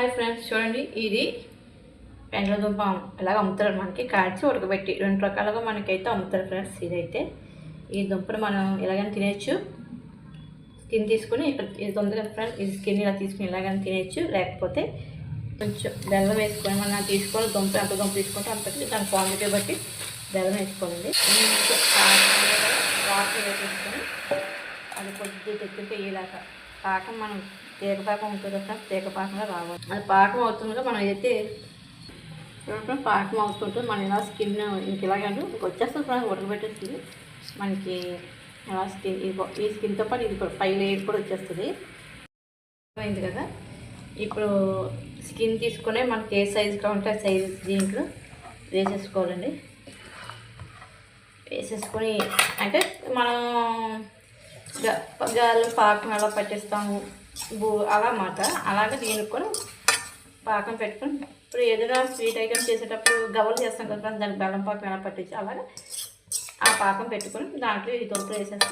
Hi friends, చూడండి ఇది దుంప ఇలాగ అమ్ముతారు. మనకి కాల్చి ఉడకబెట్టి 2 రకాలుగా మనకైతే అమ్ముతారు ఫ్రెండ్స్. ఇదైతే ఈ దుంపను మనం ఇలాగని తినేయచ్చు. స్కిన్ తీసుకుని ఇది తొందరగా ఫ్రెండ్స్, ఇది స్కిన్ ఇలా తీసుకుని ఇలాగని తినేయచ్చు. లేకపోతే కొంచెం బెల్లం వేసుకొని మనం తీసుకొని దుంప ఎంత దుంప తీసుకుంటే అంతకి దాని క్వాంటిటీ బట్టి బెల్లం వేసుకోండి. వాటర్ వేసుకొని అది కొద్దిగా తెచ్చుకుంటే ఇలాగా పాకం మనం తీగపాకం ఉంటుంది ఫ్రెండ్స్. తీగపాకంలో రావాలి. అది పాకం అవుతుందో మనం అయితే పాకం అవుతుంటే మనం ఇలా స్కిన్ ఇంక ఇలాగంటే వచ్చేస్తుంది ఫ్రెండ్స్. ఉడకబెట్టేస్తుంది మనకి అలా స్కిన్. ఈ స్కిన్తో పాటు ఇది కూడా 5 లేయర్ కూడా వచ్చేస్తుంది. అయింది కదా. ఇప్పుడు స్కిన్ తీసుకునే మనకి ఏ సైజు కావాలంటే ఆ సైజు దీంట్లో వేసేసుకోవాలండి. వేసేసుకొని అంటే మనం గాలి పాకం ఎలా పట్టిస్తాము అలా అన్నమాట. అలాగే దీనికి కూడా పాకం పెట్టుకొని ఇప్పుడు ఏదైనా స్వీట్ ఐటమ్ చేసేటప్పుడు గవ్వలు చేస్తాం కదా, దానికి బెల్లం పాకం ఎలా పట్టించి అలాగే ఆ పాకం పెట్టుకొని దాంట్లో ఈ దుంపలు వేసేస్తాం.